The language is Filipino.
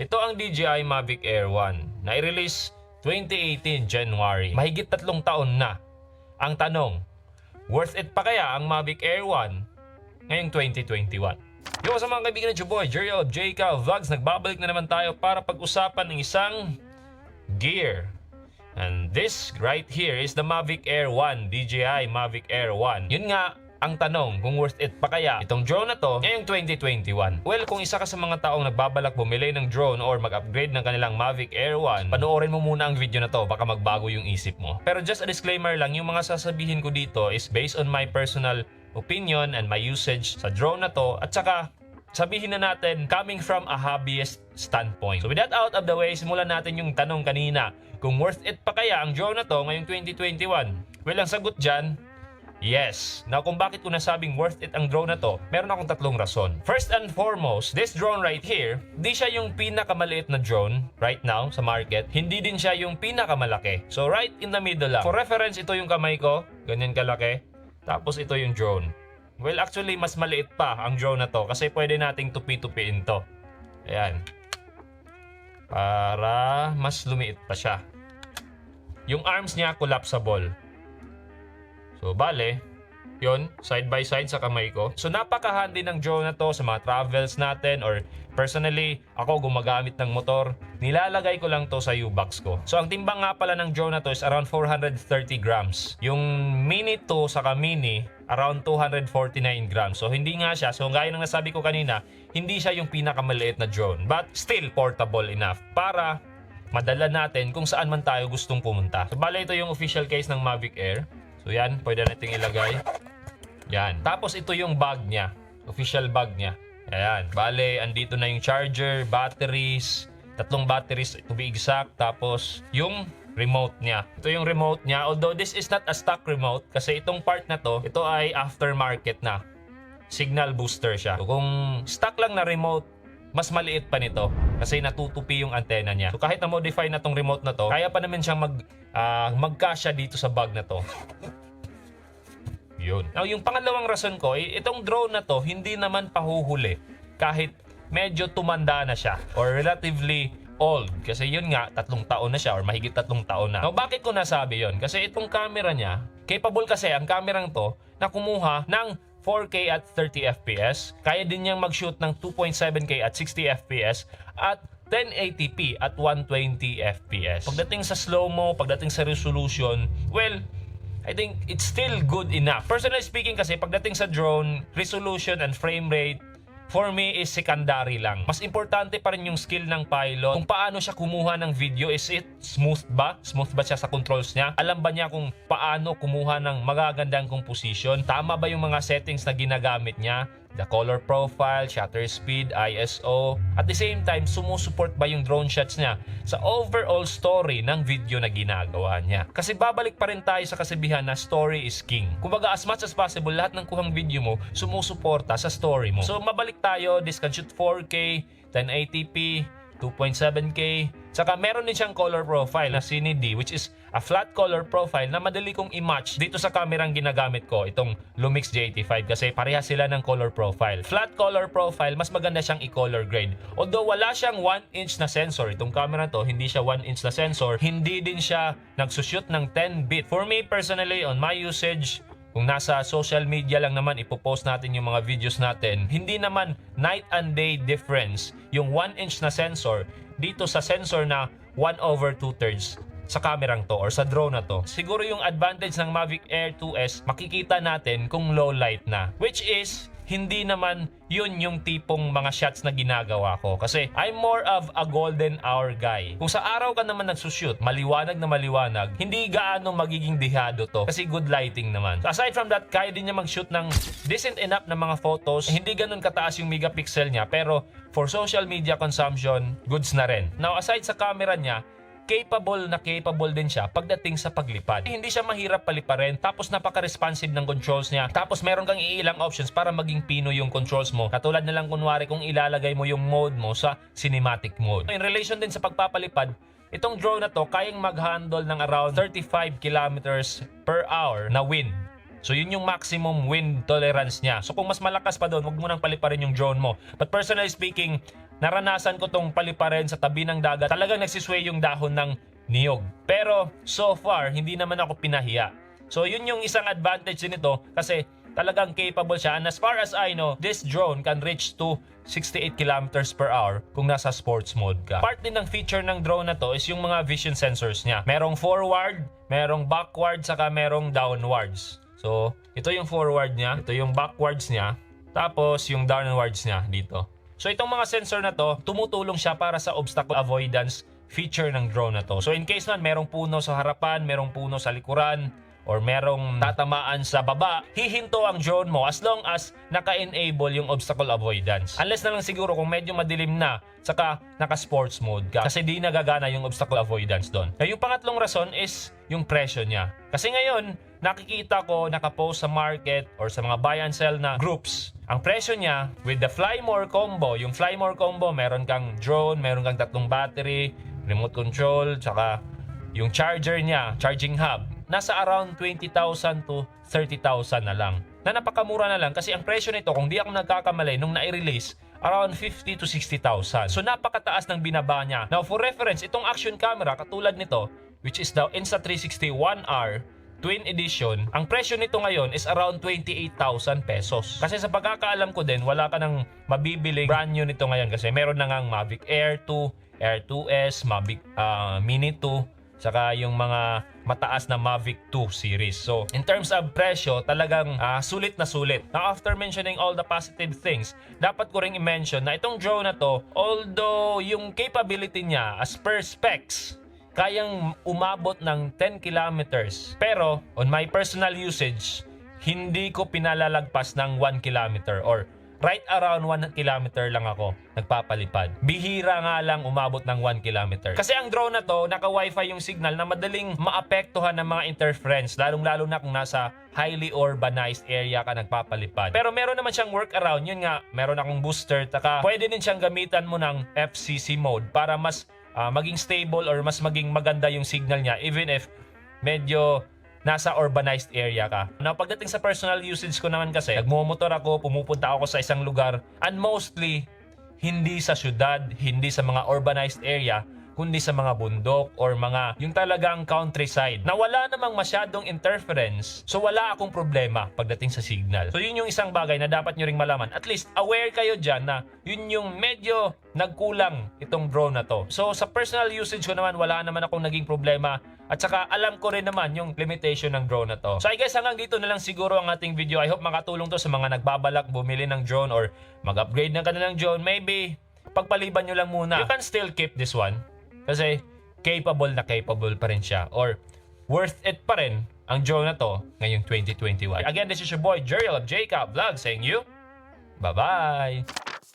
Ito ang DJI Mavic Air 1 na i-release 2018 January. Mahigit 3 taon na. Ang tanong, worth it pa kaya ang Mavic Air 1 ngayong 2021? Yo, sa mga kaibigan ng boy, Jerry of JCal Vlogs, nagbabalik na naman tayo para pag-usapan ng isang gear. And this right here is the Mavic Air 1, DJI Mavic Air 1. Yun nga, ang tanong kung worth it pa kaya itong drone na to ngayong 2021. Well, kung isa ka sa mga taong nagbabalak bumili ng drone or mag-upgrade ng kanilang Mavic Air 1, panoorin mo muna ang video na to, baka magbago yung isip mo. Pero just a disclaimer lang, yung mga sasabihin ko dito is based on my personal opinion and my usage sa drone na to, at saka sabihin na natin coming from a hobbyist standpoint. So with that out of the way, simulan natin yung tanong kanina, kung worth it pa kaya ang drone na to ngayong 2021? Well, ang sagot dyan, yes. Now, kung bakit ko nasabing worth it ang drone na to, meron akong 3 rason. First and foremost, this drone right here, di siya yung pinakamaliit na drone right now sa market. Hindi din siya yung pinakamalaki. So, right in the middle lang. For reference, ito yung kamay ko. Ganyan kalaki. Tapos, ito yung drone. Well, actually, mas maliit pa ang drone na to kasi pwede nating tupi-tupiin to. Ayan. Para mas lumiit pa siya. Yung arms niya, collapsible. So, bale, yun, side by side sa kamay ko. So, napaka-handy ng drone na to sa mga travels natin, or personally, ako gumagamit ng motor, nilalagay ko lang to sa U-box ko. So, ang timbang nga pala ng drone na to is around 430 grams. Yung Mini 2 saka Mini, around 249 grams. So, hindi nga siya. So, gaya ng nasabi ko kanina, hindi siya yung pinakamaliit na drone. But, still portable enough para madala natin kung saan man tayo gustong pumunta. So, bale, ito yung official case ng Mavic Air. So yan, pwede natin ilagay. Yan. Tapos ito yung bag niya. Official bag niya. Ayan. Bale, andito na yung charger, batteries, 3 batteries to be exact. Tapos yung remote niya. Ito yung remote niya. Although this is not a stock remote kasi itong part na to, ito ay aftermarket na. Signal booster siya. So kung stock lang na remote, mas maliit pa nito kasi natutupi yung antena niya. So kahit na-modify na tong remote na to, kaya pa naman siyang magkasya dito sa bag na to. Yun. Now, yung pangalawang rason ko, itong drone na to, hindi naman pahuhuli kahit medyo tumanda na siya or relatively old. Kasi yun nga, 3 taon na siya or mahigit 3 taon na. Now, bakit ko nasabi yun? Kasi itong camera niya, capable kasi ang kamerang to na kumuha ng 4K at 30 FPS. Kaya din niyang mag-shoot ng 2.7K at 60 FPS at 1080p at 120 FPS. Pagdating sa slow-mo, pagdating sa resolution, well, I think it's still good enough. Personally speaking kasi, pagdating sa drone, resolution and frame rate, for me is secondary lang. Mas importante pa rin yung skill ng pilot. Kung paano siya kumuha ng video, is it smooth ba? Smooth ba siya sa controls niya? Alam ba niya kung paano kumuha ng magagandang composition? Tama ba yung mga settings na ginagamit niya? The color profile, shutter speed, ISO. At the same time, sumusuport ba yung drone shots niya sa overall story ng video na ginagawa niya? Kasi babalik pa rin tayo sa kasabihan na story is king. Kumbaga, as much as possible, lahat ng kuhang video mo sumusuporta sa story mo. So, mabalik tayo, this can shoot 4K, 1080p, 2.7K. Saka meron din siyang color profile na Cine D, which is a flat color profile na madali kong i-match dito sa kamerang ginagamit ko, itong Lumix J85, kasi parehas sila ng color profile. Flat color profile, mas maganda siyang i-color grade. Although wala siyang 1-inch na sensor, itong camera to, hindi siya 1-inch na sensor, hindi din siya nagsushoot ng 10-bit. For me personally, on my usage, kung nasa social media lang naman ipopost natin yung mga videos natin, hindi naman night and day difference yung 1-inch na sensor dito sa sensor na 1/2 sa kamerang to or sa drone na to. Siguro yung advantage ng Mavic Air 2S, makikita natin kung low light na, which is hindi naman yun yung tipong mga shots na ginagawa ko. Kasi I'm more of a golden hour guy. Kung sa araw ka naman nagsushoot, maliwanag na maliwanag, hindi gaano magiging dihado to. Kasi good lighting naman. So aside from that, kaya din niya mag-shoot ng decent enough na mga photos. Hindi ganun kataas yung megapixel niya, pero for social media consumption, goods na rin. Now, aside sa camera niya, capable din siya pagdating sa paglipad. Hindi siya mahirap paliparin, tapos napaka-responsive ng controls niya. Tapos meron kang iilang options para maging pino yung controls mo. Katulad na lang kunwari kung ilalagay mo yung mode mo sa cinematic mode. In relation din sa pagpapalipad, itong drone na to kayang mag-handle ng around 35 kilometers per hour na wind. So yun yung maximum wind tolerance niya. So kung mas malakas pa doon, huwag mo nang paliparin yung drone mo. But personally speaking, naranasan ko tong paliparin sa tabi ng dagat. Talagang nagsisway yung dahon ng niyog. Pero so far, hindi naman ako pinahiya. So yun yung isang advantage din nito kasi talagang capable siya. And as far as I know, this drone can reach to 68 kilometers per hour kung nasa sports mode ka. Part din ng feature ng drone na to is yung mga vision sensors niya. Merong forward, merong backward, saka merong downwards. So, ito yung forward niya, ito yung backwards niya, tapos yung downwards niya dito. So, itong mga sensor na to, tumutulong siya para sa obstacle avoidance feature ng drone na to. So, in case man merong puno sa harapan, merong puno sa likuran, or merong tatamaan sa baba, hihinto ang drone mo as long as naka-enable yung obstacle avoidance. Unless na lang siguro kung medyo madilim na, saka naka-sports mode ka. Kasi di nagagana yung obstacle avoidance doon. Yung pangatlong rason is yung presyo niya. Kasi ngayon, nakikita ko nakapost sa market or sa mga buy and sell na groups. Ang presyo niya, with the Fly More combo, yung Fly More combo, meron kang drone, meron kang 3 battery, remote control, saka yung charger niya, charging hub, nasa around 20,000 to 30,000 na lang. Na napakamura na lang kasi ang presyo nito, kung di ako nagkakamali, nung na-release, around 50 to 60,000. So napakataas ng binaba niya. Now for reference, itong action camera, katulad nito, which is the Insta360 1R Twin Edition, ang presyo nito ngayon is around 28,000 pesos. Kasi sa pagkakaalam ko din, wala ka nang mabibili brand new nito ngayon kasi meron na ngang Mavic Air 2, Air 2S, Mavic Mini 2, saka yung mga mataas na Mavic 2 series. So, in terms of presyo, talagang sulit na sulit. Now, after mentioning all the positive things, dapat ko ring i-mention na itong drone na to, although yung capability niya as per specs, kayang umabot ng 10 kilometers. Pero, on my personal usage, hindi ko pinalalagpas ng 1 kilometer or right around 1 kilometer lang ako nagpapalipad. Bihira nga lang umabot ng 1 kilometer. Kasi ang drone na to, naka-wifi yung signal na madaling maapektuhan ng mga interference, lalong-lalo na kung nasa highly urbanized area ka nagpapalipad. Pero meron naman siyang workaround. Yun nga, meron akong booster, taka pwede din siyang gamitan mo ng FCC mode para mas maging stable or mas maging maganda yung signal niya even if medyo nasa urbanized area ka. Now, pagdating sa personal usage ko naman kasi, nagmumotor ako, pumupunta ako sa isang lugar, and mostly, hindi sa syudad, hindi sa mga urbanized area, kundi sa mga bundok or mga yung talagang countryside na wala namang masyadong interference, so wala akong problema pagdating sa signal. So yun yung isang bagay na dapat nyo ring malaman. At least aware kayo dyan na yun yung medyo nagkulang itong drone na to. So sa personal usage ko naman, wala naman akong naging problema. At saka alam ko rin naman yung limitation ng drone na to. So I guess hanggang dito na lang siguro ang ating video. I hope makatulong to sa mga nagbabalak bumili ng drone or mag-upgrade ng kanilang drone. Maybe pagpaliban nyo lang muna. You can still keep this one kasi capable na capable pa rin siya or worth it pa rin ang drone na to ngayong 2021. Again, this is your boy Jeriel of Jacob Vlog saying you bye-bye!